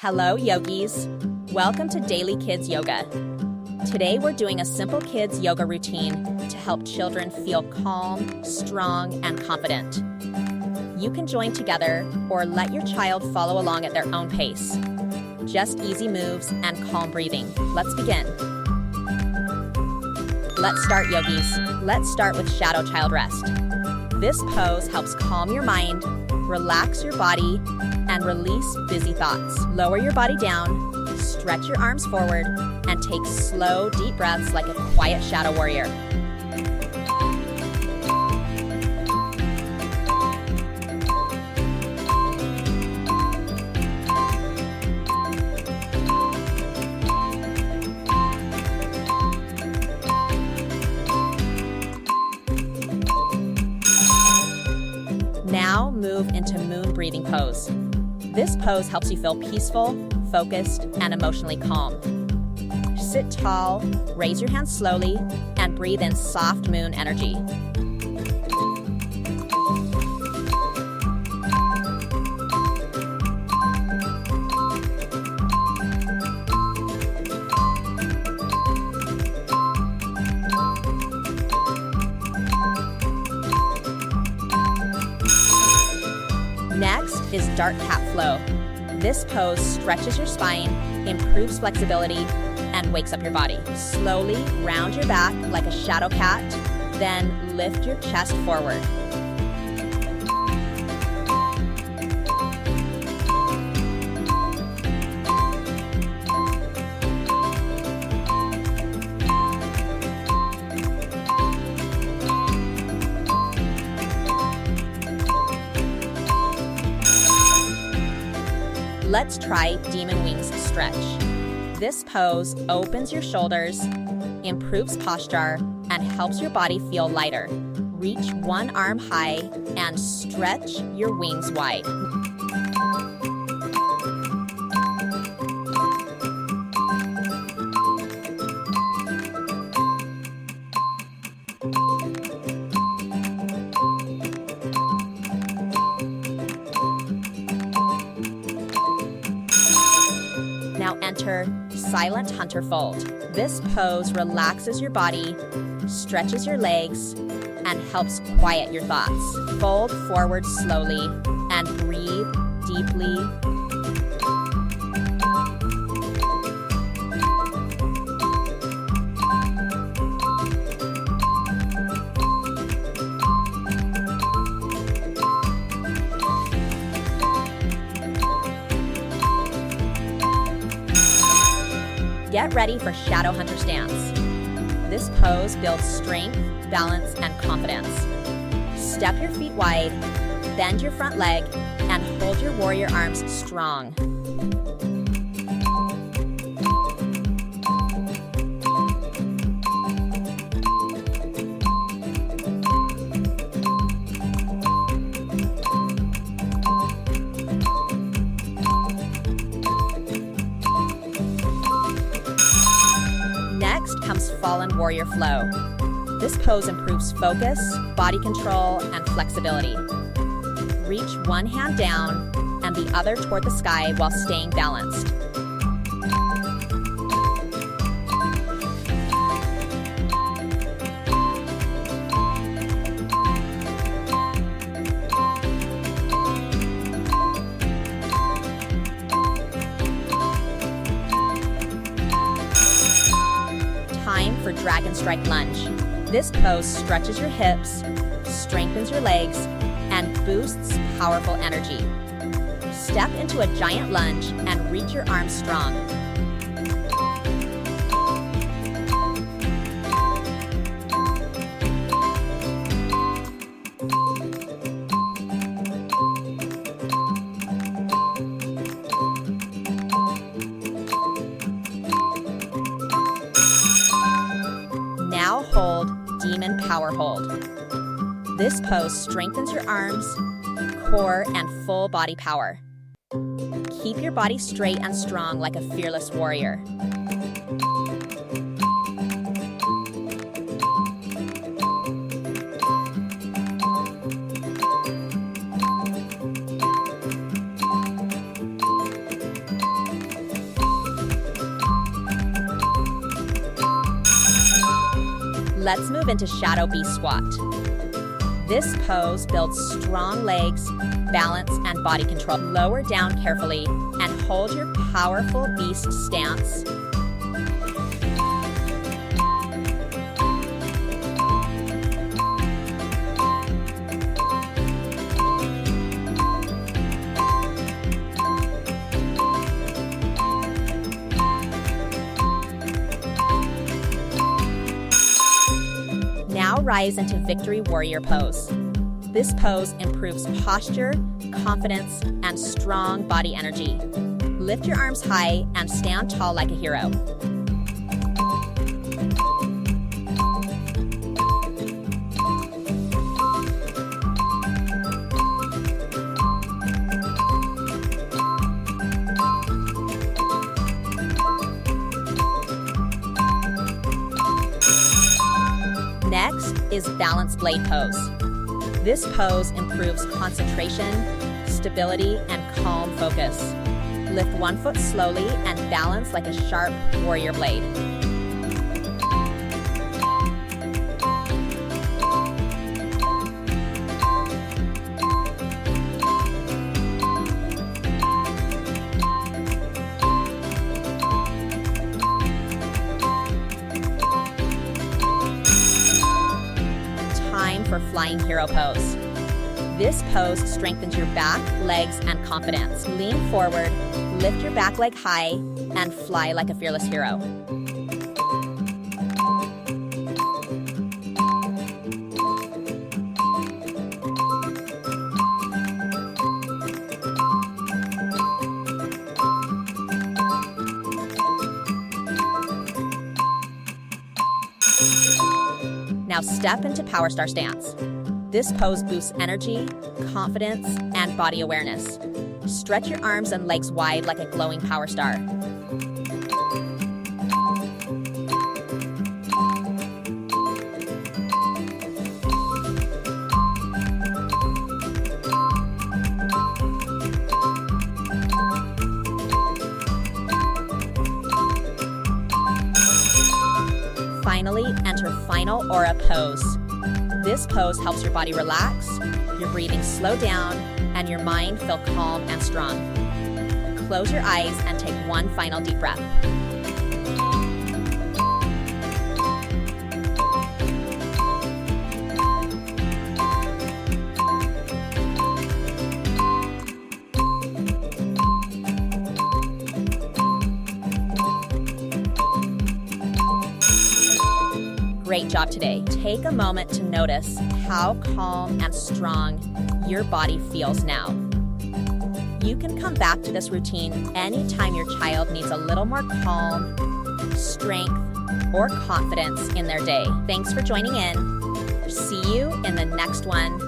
Hello, yogis. Welcome to Daily Kids Yoga. Today we're doing a simple kids yoga routine to help children feel calm, strong, and confident. You can join together or let your child follow along at their own pace. Just easy moves and calm breathing. Let's begin. Let's start, yogis. Let's start with Shadow Child Rest. This pose helps calm your mind, relax your body, and release busy thoughts. Lower your body down, stretch your arms forward, and take slow, deep breaths like a quiet shadow warrior. Now move into moon breathing pose. This pose helps you feel peaceful, focused, and emotionally calm. Sit tall, raise your hands slowly, and breathe in soft moon energy. Next is Dark Cat Flow. This pose stretches your spine, improves flexibility, and wakes up your body. Slowly round your back like a shadow cat, then lift your chest forward. Let's try Demon Wings Stretch. This pose opens your shoulders, improves posture, and helps your body feel lighter. Reach one arm high and stretch your wings wide. Now enter Silent Hunter Fold. This pose relaxes your body, stretches your legs, and helps quiet your thoughts. Fold forward slowly and breathe deeply. Get ready for Shadow Hunter Stance. This pose builds strength, balance, and confidence. Step your feet wide, bend your front leg, and hold your warrior arms strong. Next comes Fallen Warrior Flow. This pose improves focus, body control, and flexibility. Reach one hand down and the other toward the sky while staying balanced. Time for Dragon Strike Lunge. This pose stretches your hips, strengthens your legs, and boosts powerful energy. Step into a giant lunge and reach your arms strong. Now hold Demon Power Hold. This pose strengthens your arms, core, and full body power. Keep your body straight and strong like a fearless warrior. Let's move into Shadow Beast Squat. This pose builds strong legs, balance, and body control. Lower down carefully and hold your powerful beast stance. Now rise into Victory Warrior Pose. This pose improves posture, confidence, and strong body energy. Lift your arms high and stand tall like a hero. Next is Balance Blade Pose. This pose improves concentration, stability, and calm focus. Lift one foot slowly and balance like a sharp warrior blade. Time for Flying Hero Pose. This pose strengthens your back, legs, and confidence. Lean forward, lift your back leg high, and fly like a fearless hero. Now step into Power Star Stance. This pose boosts energy, confidence, and body awareness. Stretch your arms and legs wide like a glowing power star. Finally, enter Final Aura Pose. This pose helps your body relax, your breathing slow down, and your mind feel calm and strong. Close your eyes and take one final deep breath. Great job today. Take a moment to notice how calm and strong your body feels now. You can come back to this routine anytime your child needs a little more calm, strength, or confidence in their day. Thanks for joining in. See you in the next one.